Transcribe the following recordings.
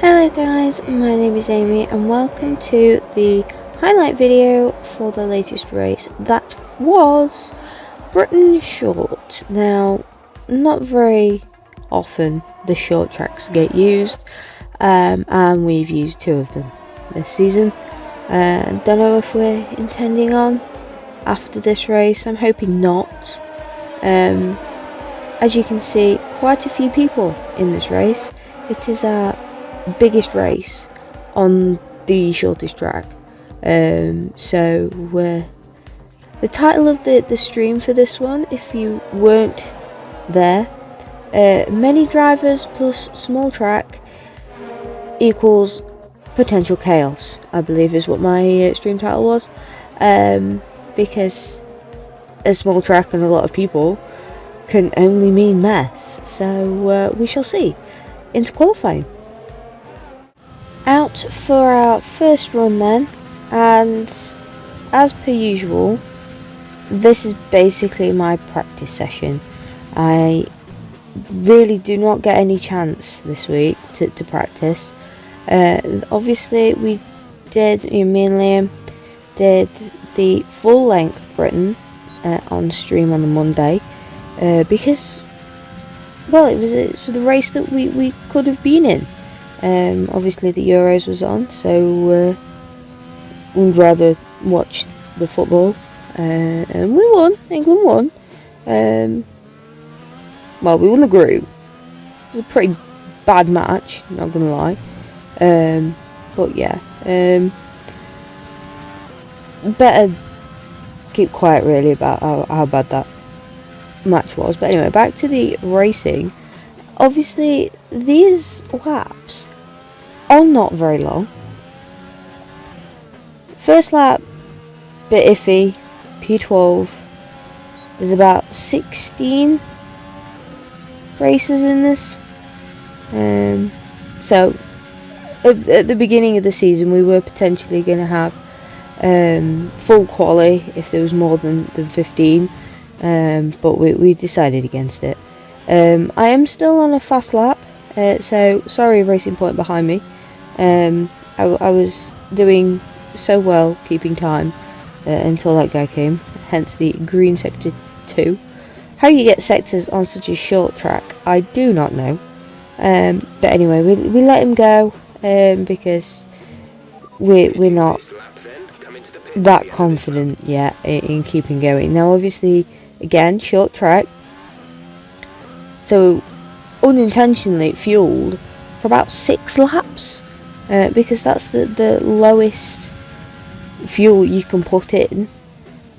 Hello guys, my name is Amy and welcome to the highlight video for the latest race that was Britain Short. Now, not very often the short tracks get used, and we've used two of them this season. Don't know if we're intending on after this race. I'm hoping not. As you can see, quite a few people in this race. It is our biggest race on the shortest track. So the title of the stream for this one, if you weren't there, many drivers plus small track equals potential chaos, I believe is what my stream title was, because a small track and a lot of people can only mean mess. So we shall see. Into qualifying. Out for our first run then, and as per usual, this is basically my practice session. I really do not get any chance this week to practice. Obviously we did, me and Liam did the full length Britain on stream on the Monday, because, well, it was the race that we could have been in. Obviously the Euros was on, so we'd rather watch the football, and we won. England won. Well, we won the group. It was a pretty bad match, not gonna lie, but yeah, better keep quiet really about how bad that match was. But anyway, back to the racing. Obviously these laps are not very long. First lap, bit iffy, P12. There's about 16 races in this. So at the beginning of the season we were potentially going to have full quali if there was more than 15, but we decided against it. I am still on a fast lap, so sorry Racing Point behind me. I was doing so well keeping time until that guy came, hence the green sector 2. How you get sectors on such a short track, I do not know. But anyway, we let him go because we're not that confident yet in keeping going. Now obviously, again, short track, so unintentionally fueled for about 6 laps, because that's the lowest fuel you can put in,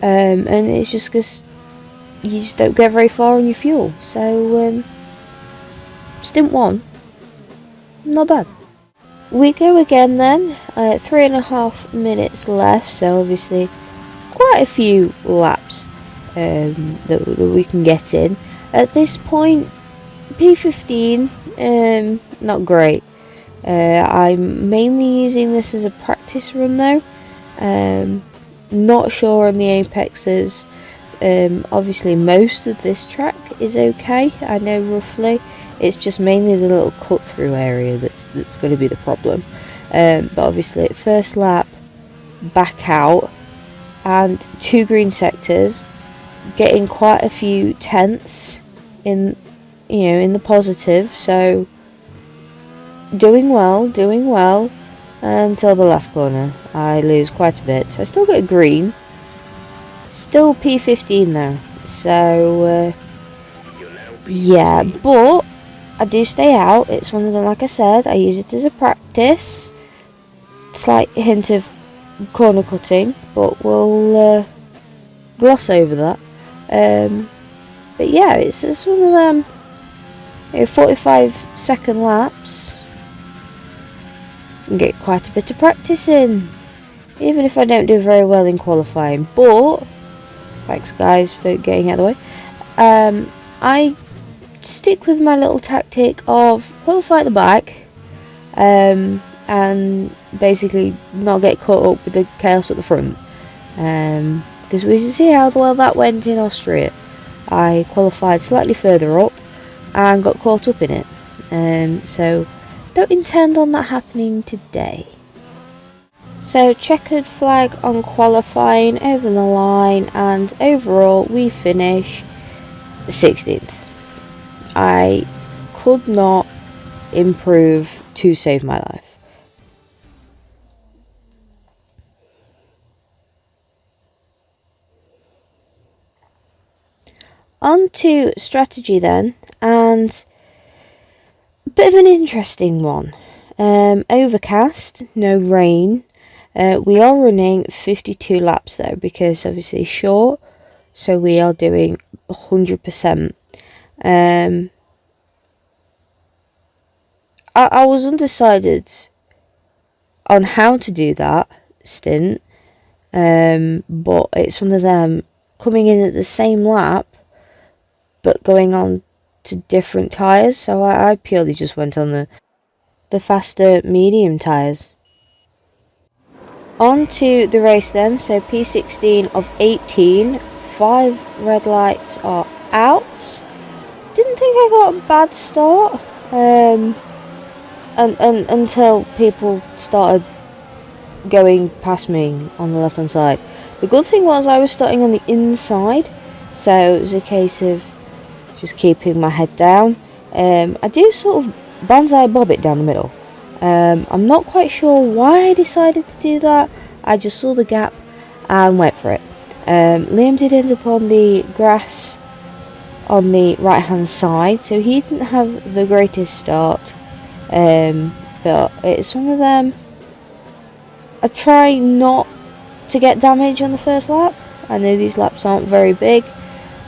and it's just because you just don't get very far on your fuel. So stint 1, not bad. We go again then, 3.5 minutes left, so obviously quite a few laps that we can get in. At this point, P15, not great. I'm mainly using this as a practice run though. Not sure on the apexes. Obviously most of this track is okay, I know roughly. It's just mainly the little cut through area that's going to be the problem. But obviously at first lap, back out, and 2 green sectors, getting quite a few tenths in the positive, so doing well until the last corner. I lose quite a bit. I still get a green, still P15 though, so yeah, but I do stay out. It's one of them, like I said, I use it as a practice. Slight hint of corner cutting, but we'll gloss over that. But yeah, it's just one of them 45-second laps, and get quite a bit of practice in, even if I don't do very well in qualifying. But thanks guys for getting out of the way. I stick with my little tactic of qualify at the back, and basically not get caught up with the chaos at the front, because we see how well that went in Austria. I qualified slightly further up and got caught up in it, so don't intend on that happening today. So checkered flag on qualifying, over the line, and overall we finish 16th. I could not improve to save my life. On to strategy then, and a bit of an interesting one. Overcast, no rain. We are running 52 laps though, because obviously short, so we are doing 100%. I was undecided on how to do that stint, but it's one of them coming in at the same lap, but going on to different tyres, so I purely just went on the faster medium tyres. On to the race then, so P16 of 18, 5 red lights are out. Didn't think I got a bad start, until people started going past me on the left hand side. The good thing was I was starting on the inside, so it was a case of just keeping my head down. I do sort of banzai bob it down the middle. I'm not quite sure why I decided to do that. I just saw the gap and went for it. Liam did end up on the grass on the right hand side, so he didn't have the greatest start, but it's one of them. I try not to get damage on the first lap. I know these laps aren't very big.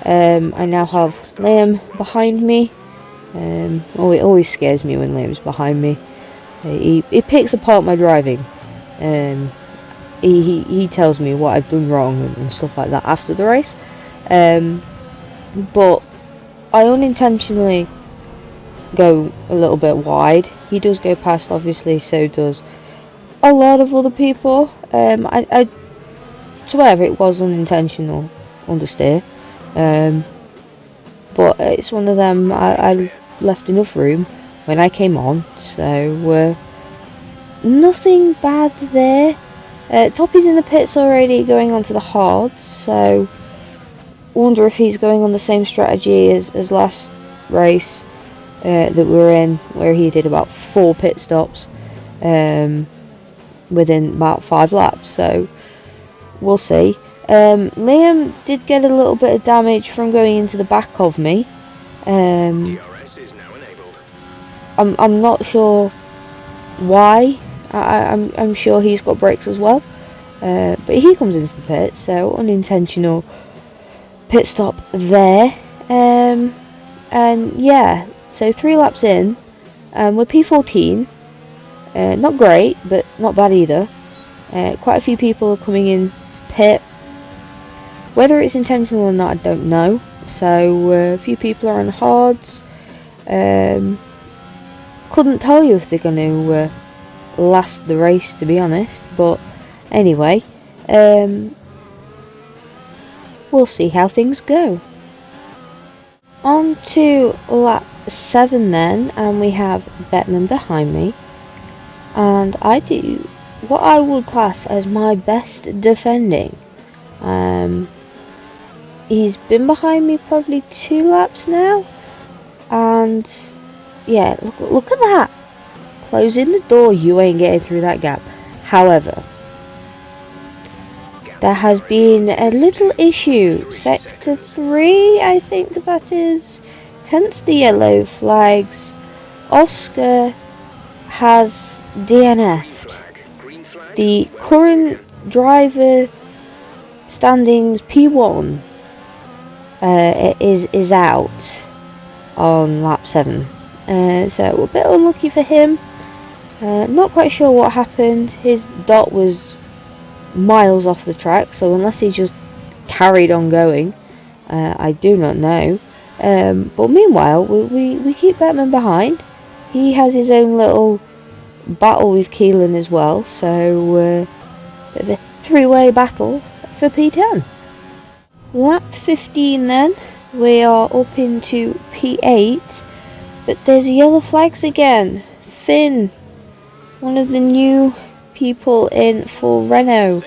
I now have Liam behind me. It always scares me when Liam's behind me. He picks apart my driving. He tells me what I've done wrong and stuff like that after the race. But I unintentionally go a little bit wide. He does go past, obviously, so does a lot of other people. I swear it was unintentional understeer. But it's one of them. I left enough room when I came on, so nothing bad there. Toppy's in the pits already, going on to the hards, so wonder if he's going on the same strategy as last race that we were in, where he did about 4 pit stops within about 5 laps, so we'll see. Liam did get a little bit of damage from going into the back of me. DRS is now enabled. I'm not sure why. I'm sure he's got brakes as well, but he comes into the pit, so unintentional pit stop there. And yeah, so 3 laps in, we're P14. Not great, but not bad either. Quite a few people are coming in to pit. Whether it's intentional or not, I don't know. So a few people are on hards. Couldn't tell you if they're going to last the race, to be honest. But anyway, we'll see how things go. On to lap 7 then, and we have Bettman behind me. And I do what I would class as my best defending. He's been behind me probably 2 laps now, and yeah, look at that, closing the door. You ain't getting through that gap. However, there has been a little issue. Sector 3, I think that is, hence the yellow flags. Oscar has DNF'd. The current driver standings P1 is out on lap 7, so a bit unlucky for him. Not quite sure what happened. His dot was miles off the track, so unless he just carried on going, I do not know. But meanwhile, we keep Bettman behind. He has his own little battle with Keelan as well, so bit of a 3-way battle for P10. Lap 15 then, we are up into P8, but there's yellow flags again. Finn, one of the new people in for Renault,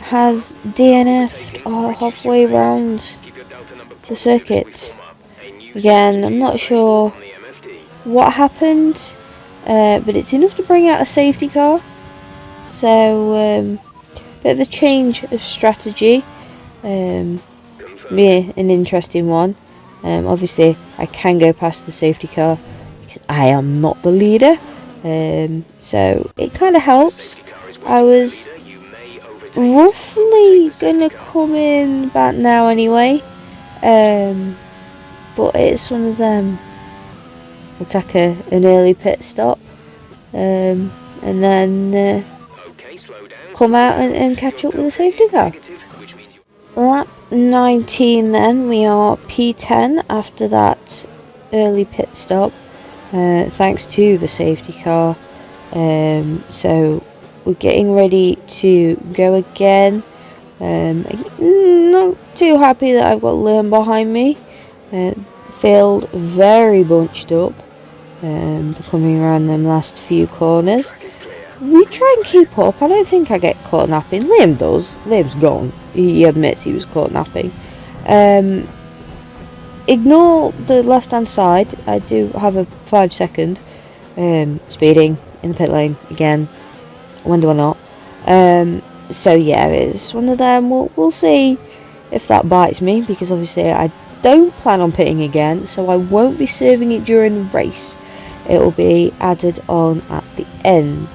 has DNF'd halfway around the circuit. Again, I'm not sure what happened, but it's enough to bring out a safety car. So, bit of a change of strategy. Be an interesting one. Obviously, I can go past the safety car because I am not the leader. So it kind of helps. I was roughly gonna come in about now anyway, but it's one of them. We'll take an early pit stop, and then come out and catch up with the safety car. Lap 19 then, we are P10 after that early pit stop, thanks to the safety car. So we're getting ready to go again. Not too happy that I've got Liam behind me. Field very bunched up, coming around them last few corners. We try and keep up. I don't think I get caught napping. Liam does. Liam's gone. He admits he was caught napping. Ignore the left hand side. I do have a 5-second speeding in the pit lane again. When do I not? So yeah, it's one of them. We'll see if that bites me, because obviously I don't plan on pitting again, so I won't be serving it during the race. It will be added on at the end.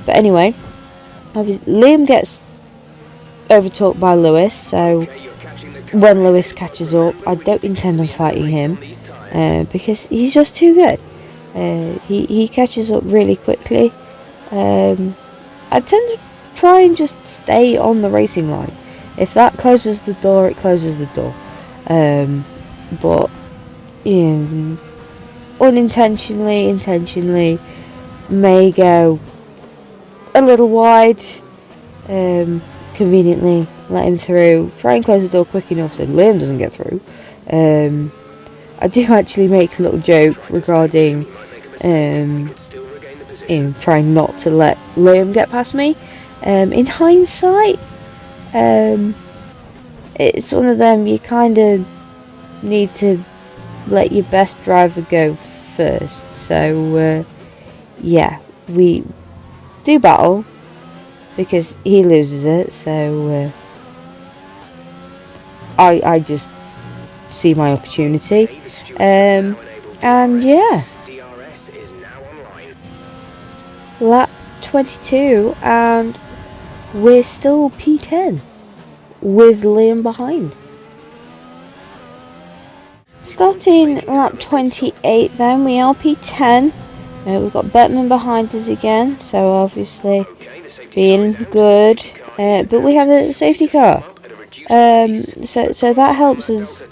But anyway, obviously Liam gets overtook by Lewis, so when Lewis catches up, I don't intend on fighting him, because he's just too good. He catches up really quickly. I tend to try and just stay on the racing line. If that closes the door, it closes the door. But unintentionally, intentionally, may go a little wide. Conveniently let him through. Try and close the door quick enough so Liam doesn't get through. I do actually make a little joke regarding trying not to let Liam get past me. In hindsight, it's one of them, you kind of need to let your best driver go first. So yeah, we do battle because he loses it, so I just see my opportunity, and yeah, lap 22 and we're still P10 with Liam behind. Starting lap 28 then, we are P10. We've got Bettman behind us again, so obviously being good, but we have a safety car, so that helps us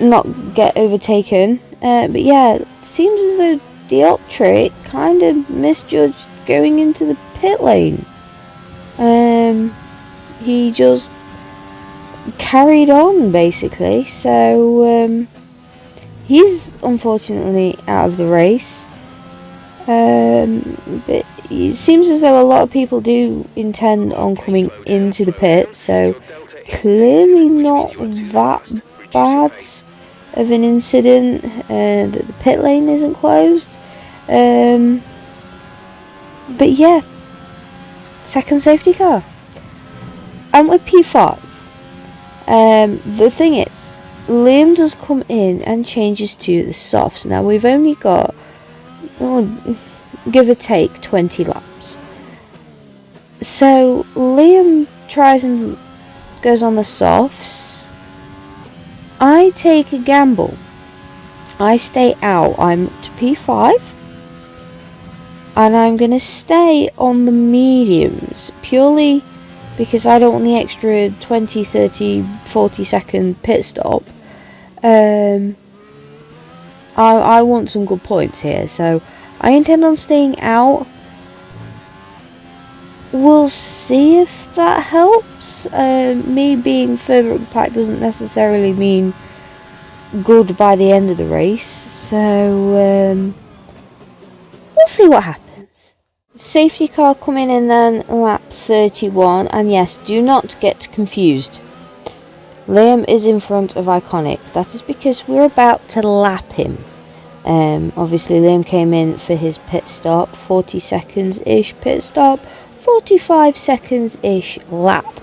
not get overtaken. But yeah, it seems as though Dioptric kind of misjudged going into the pit lane. He just carried on basically, so he's unfortunately out of the race. But it seems as though a lot of people do intend on coming into the pit, so clearly not that bad of an incident that the pit lane isn't closed. But yeah, second safety car, and we're P5. The thing is, Liam does come in and changes to the softs. Now we've only got, give or take, 20 laps. So Liam tries and goes on the softs. I take a gamble. I stay out. I'm up to P5. And I'm going to stay on the mediums, purely because I don't want the extra 20, 30, 40 second pit stop. I want some good points here, so I intend on staying out. We'll see if that helps. Me being further up the pack doesn't necessarily mean good by the end of the race, so we'll see what happens. Safety car coming in then, lap 31, and yes, do not get confused. Liam is in front of Iconic. That is because we're about to lap him. Obviously Liam came in for his pit stop, 40 seconds-ish pit stop, 45 seconds-ish lap.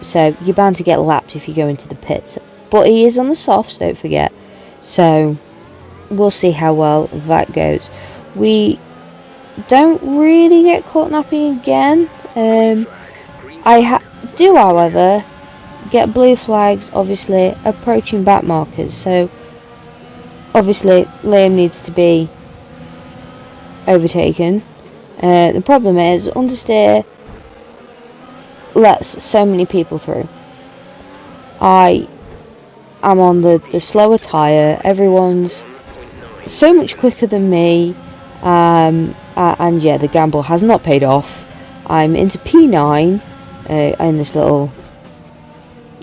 So you're bound to get lapped if you go into the pits. But he is on the softs, don't forget. So we'll see how well that goes. We don't really get caught napping again. I do, however, get blue flags, obviously, approaching back markers. So obviously Liam needs to be overtaken. The problem is understeer lets so many people through. I am on the slower tyre. Everyone's so much quicker than me. And yeah, the gamble has not paid off. I'm into P9 in this little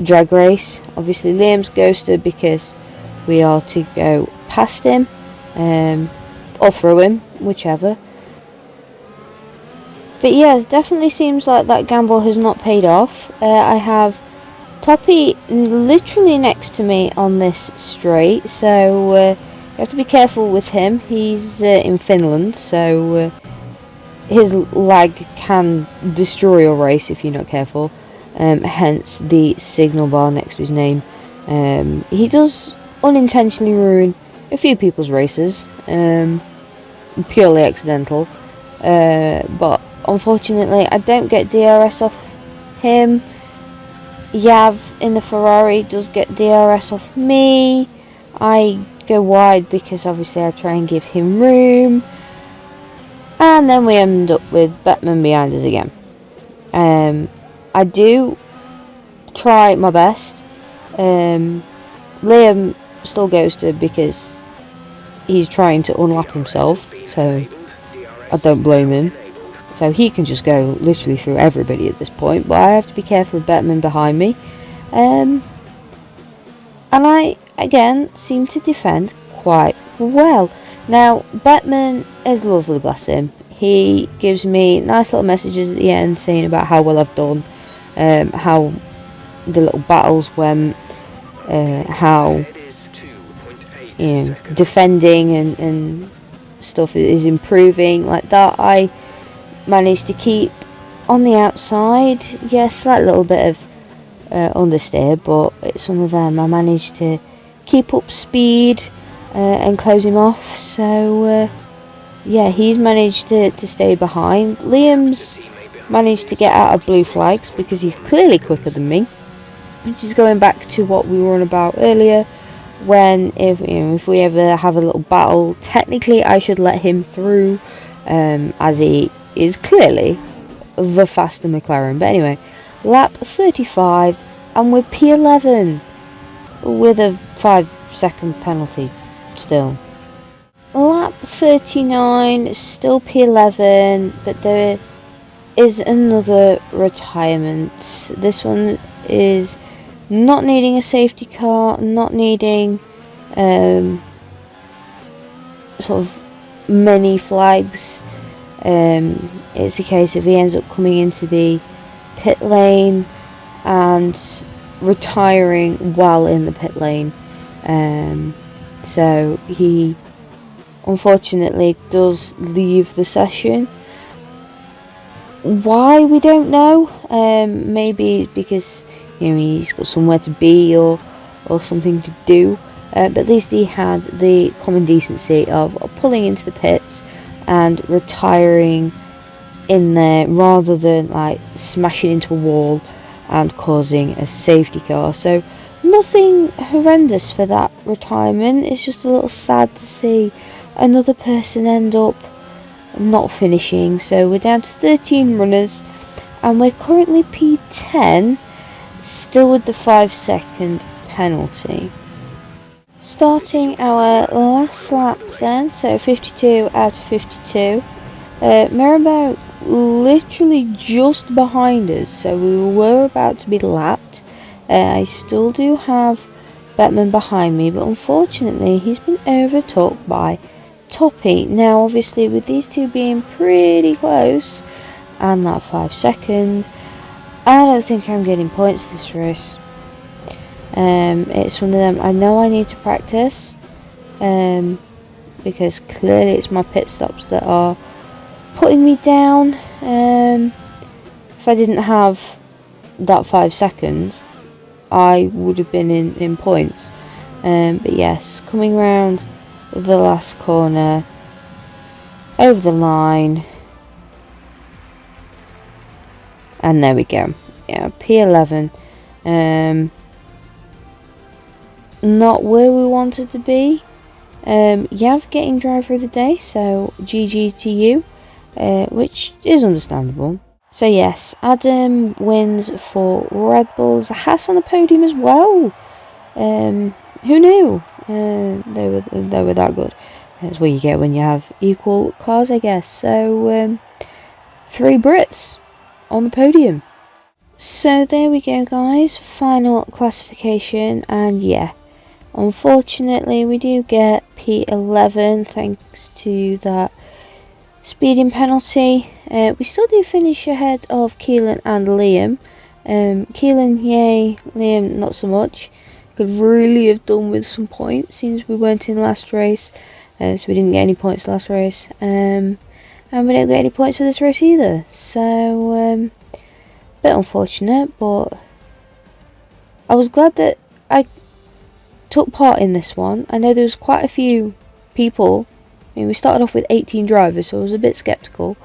drag race. Obviously Liam's ghosted because we are to go past him or through him, whichever. But yeah, it definitely seems like that gamble has not paid off. I have Toppy literally next to me on this straight, so you have to be careful with him. He's in Finland, so his lag can destroy your race if you're not careful. Hence the signal bar next to his name. He does unintentionally ruin a few people's races, purely accidental. But unfortunately, I don't get DRS off him. Yav in the Ferrari does get DRS off me. I go wide because obviously I try and give him room. And then we end up with Bettman behind us again. I do try my best. Liam still ghosted because he's trying to unlap himself, so I don't blame him. So he can just go literally through everybody at this point, but I have to be careful of Bettman behind me. And I, again, seem to defend quite well. Now, Bettman is lovely, bless him. He gives me nice little messages at the end saying about how well I've done, how the little battles went, how defending and stuff is improving like that. I managed to keep on the outside. Yeah, slight little bit of understeer, but it's one of them. I managed to keep up speed and close him off. So yeah, he's managed to stay behind. Liam's managed to get out of blue flags because he's clearly quicker than me, which is going back to what we were on about earlier. When if we ever have a little battle, technically I should let him through, as he is clearly the faster McLaren. But anyway, lap 35 and we're P11 with a 5-second penalty still. Lap 39, still P11, but there is another retirement. This one is not needing a safety car, not needing sort of many flags. It's a case of he ends up coming into the pit lane and retiring while in the pit lane. So he unfortunately does leave the session. Why, we don't know. Maybe because he's got somewhere to be or something to do. But at least he had the common decency of pulling into the pits and retiring in there rather than like smashing into a wall and causing a safety car. So nothing horrendous for that retirement. It's just a little sad to see another person end up not finishing. So we're down to 13 runners and we're currently P10, still with the 5-second penalty. Starting our last lap then, so 52 out of 52. Mirabeau literally just behind us, so we were about to be lapped. I still do have Bettman behind me, but unfortunately he's been overtook by toppy. Now obviously with these two being pretty close and that 5 second, I don't think I'm getting points this race. It's one of them, I know I need to practice, because clearly it's my pit stops that are putting me down. If I didn't have that 5 seconds, I would have been in points. But yes, coming round the last corner, over the line, and there we go. Yeah, P11. Not where we wanted to be. Yav getting driver of the day, so GG to you, which is understandable. So yes, Adam wins for Red Bulls. Haas on the podium as well. Who knew? They were that good. That's what you get when you have equal cars, I guess. So 3 Brits on the podium. So there we go, guys. Final classification, and yeah, unfortunately we do get P11 thanks to that speeding penalty. We still do finish ahead of Keelan and Liam. Keelan, yay. Liam, not so much. Could really have done with some points since we weren't in last race, so we didn't get any points last race, and we don't get any points for this race either, so bit unfortunate, but I was glad that I took part in this one. I know there was quite a few people. I mean, we started off with 18 drivers, so I was a bit sceptical,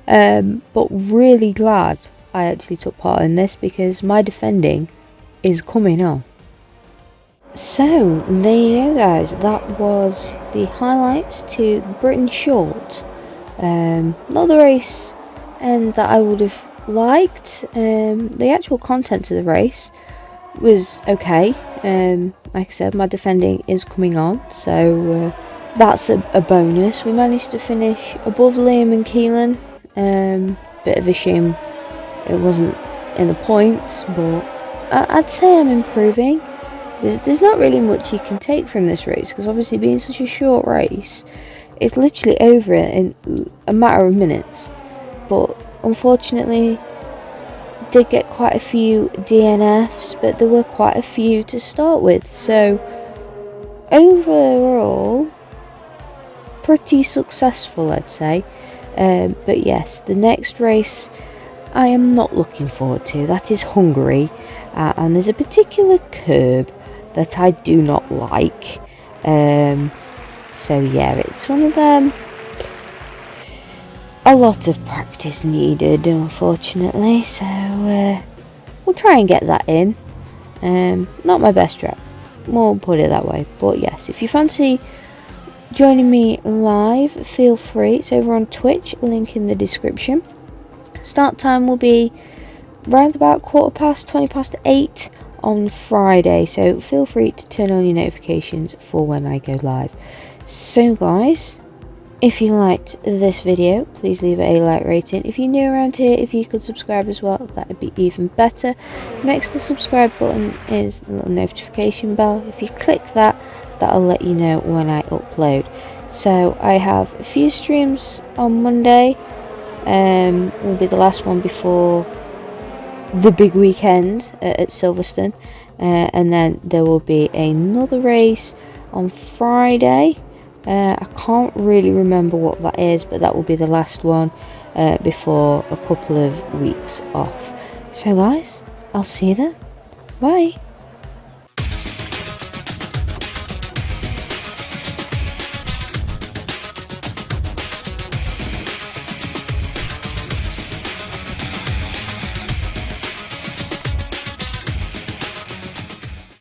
but really glad I actually took part in this because my defending is coming on. So there you go, guys, that was the highlights to Britain Short. Not the race and that I would have liked. The actual content of the race was okay. Like I said, my defending is coming on, so that's a bonus. We managed to finish above Liam and Keelan. Bit of a shame it wasn't in the points, but I'd say I'm improving. There's not really much you can take from this race, because obviously being such a short race, it's literally over in a matter of minutes. But unfortunately, did get quite a few DNFs, but there were quite a few to start with. So overall, pretty successful, I'd say. But yes, the next race I am not looking forward to. That is Hungary, and there's a particular curb that I do not like. So yeah, it's one of them. A lot of practice needed, unfortunately, so we'll try and get that in. Not my best track, we'll put it that way. But yes, if you fancy joining me live, feel free. It's over on Twitch, link in the description. Start time will be round about 8:15 on Friday, so feel free to turn on your notifications for when I go live. So guys, if you liked this video, please leave it a like rating. If you're new around here, if you could subscribe as well, that would be even better. Next to the subscribe button is the little notification bell. If you click that, that'll let you know when I upload. So I have a few streams on Monday. Will be the last one before the big weekend at Silverstone, and then there will be another race on Friday. I can't really remember what that is, but that will be the last one before a couple of weeks off. So guys, I'll see you then. Bye.